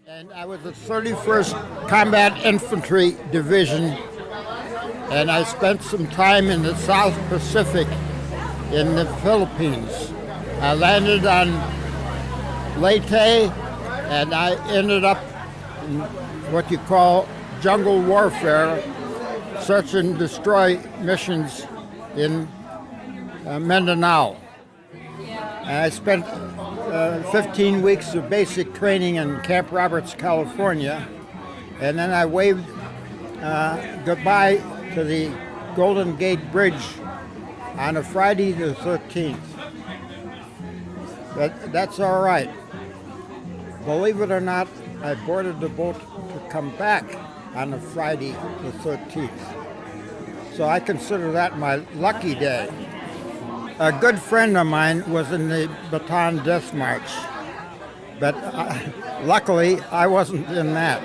And I was the 31st Combat Infantry Division, and I spent some time in the South Pacific in the Philippines. I landed on Leyte, and I ended up in what you call jungle warfare, search and destroy missions in Mindanao. And I spent 15 weeks of basic training in Camp Roberts, California, and then I waved goodbye to the Golden Gate Bridge on a Friday the 13th. That's all right. Believe it or not, I boarded the boat to come back on a Friday the 13th. So I consider that my lucky day. A good friend of mine was in the Bataan Death March, but luckily I wasn't in that.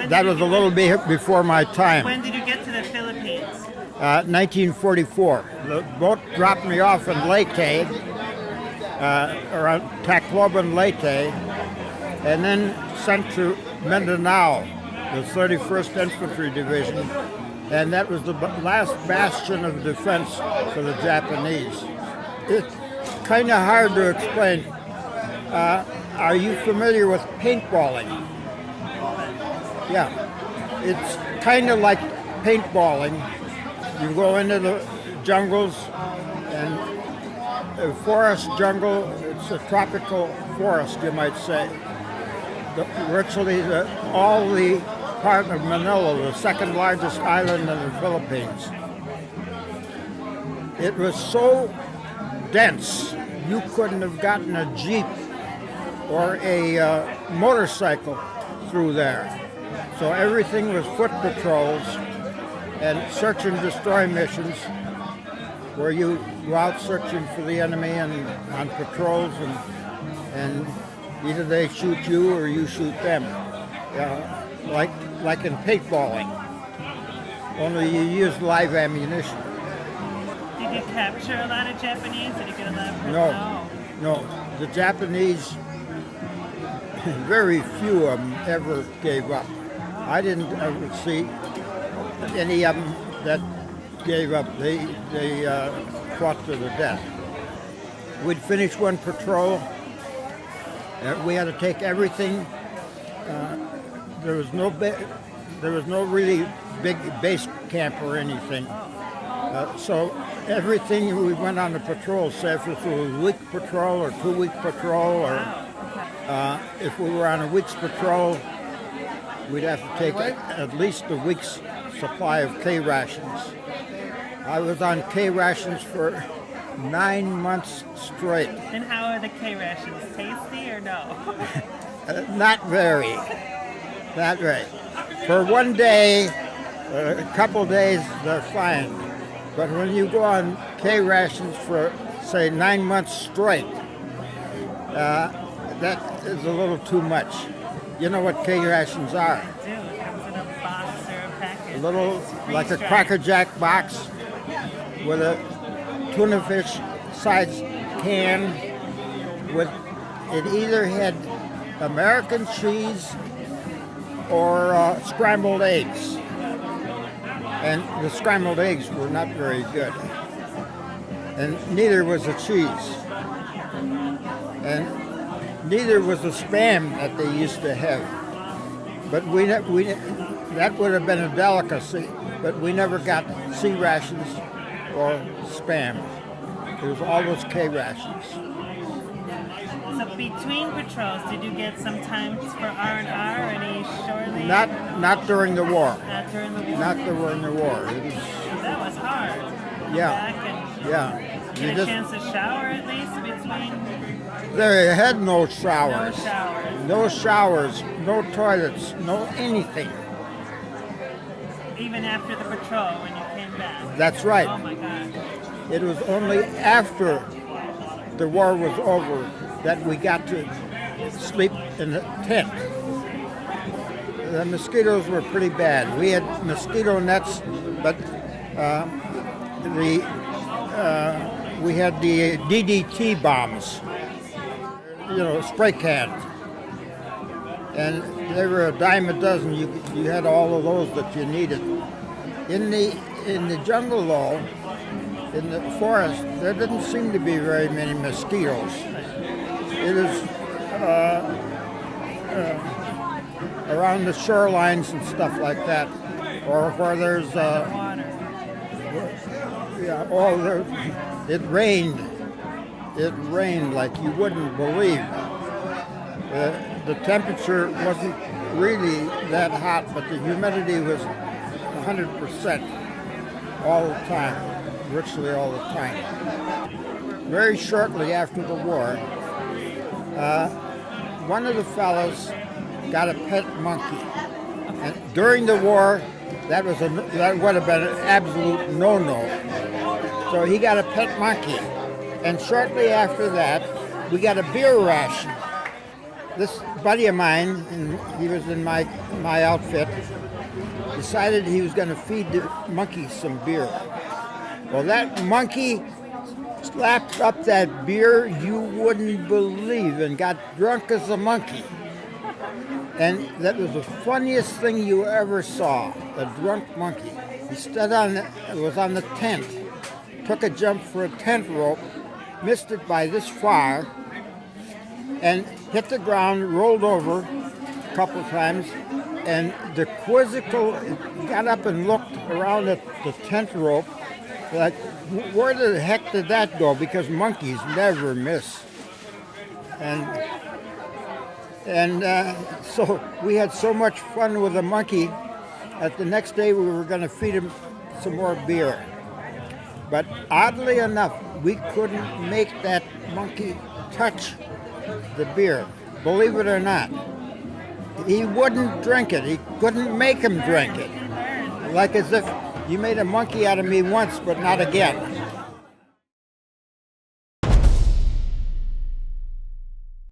That was a little bit before my time. When did you get to the Philippines? 1944. The boat dropped me off in Leyte, around Tacloban, Leyte, and then sent to Mindanao, the 31st Infantry Division. And that was the last bastion of defense for the Japanese. It's kind of hard to explain. Are you familiar with paintballing? Yeah. It's kind of like paintballing. You go into the jungles, and a forest jungle, it's a tropical forest, you might say. Virtually all the part of Manila, the second largest island in the Philippines. It was so dense, you couldn't have gotten a Jeep or a motorcycle through there. So everything was foot patrols and search and destroy missions where you go out searching for the enemy and on patrols, and either they shoot you or you shoot them. Like in paintballing, only you use live ammunition. Did you capture a lot of Japanese? Did you get a lot of prisoners? No. The Japanese, very few of them ever gave up. I didn't ever see any of them that gave up. They fought to the death. We'd finish one patrol. We had to take everything. There was no really big base camp or anything. So everything we went on the patrol, say if it was a week patrol or 2-week patrol, or if we were on a week's patrol, we'd have to take at least a week's supply of K rations. I was on K rations for 9 months straight. And how are the K rations? Tasty or no? Not very. Not right. For one day, a couple days, they're fine. But when you go on K rations for, say, 9 months straight, that is a little too much. You know what K rations are? I do. It comes in a box or a package. A little, like a Cracker Jack box with a tuna fish sized can with, it either had American cheese or scrambled eggs. And the scrambled eggs were not very good. And neither was the cheese. And neither was the Spam that they used to have. But that would have been a delicacy, but we never got C rations or Spam. It was always K rations. So between patrols, did you get some time for R&R or any shore leave? Not during the war. Not during the war? Not during the war. That was hard. Yeah. Get a chance to shower at least between? They had no showers. No showers. No showers, no toilets, no anything. Even after the patrol when you came back? That's right. Oh my God. It was only after the war was over that we got to sleep in the tent. The mosquitoes were pretty bad. We had mosquito nets, but we had the DDT bombs. spray cans. And they were a dime a dozen. You had all of those that you needed. In the jungle, though, in the forest, there didn't seem to be very many mosquitoes. It is around the shorelines and stuff like that, or where there's Water. it rained. It rained like you wouldn't believe. The temperature wasn't really that hot, but the humidity was 100% all the time, virtually all the time. Very shortly after the war, one of the fellows got a pet monkey. And during the war, that would have been an absolute no-no. So he got a pet monkey. And shortly after that, we got a beer ration. This buddy of mine, and he was in my outfit, decided he was going to feed the monkey some beer. Well, that monkey slapped up that beer you wouldn't believe and got drunk as a monkey. And that was the funniest thing you ever saw, a drunk monkey. He was on the tent, took a jump for a tent rope, missed it by this far, and hit the ground, rolled over a couple of times, and the quizzical got up and looked around at the tent rope like, where the heck did that go? Because monkeys never miss. And so we had so much fun with the monkey that the next day we were going to feed him some more beer. But oddly enough, we couldn't make that monkey touch the beer, believe it or not. He wouldn't drink it. He couldn't make him drink it. Like as if you made a monkey out of me once, but not again.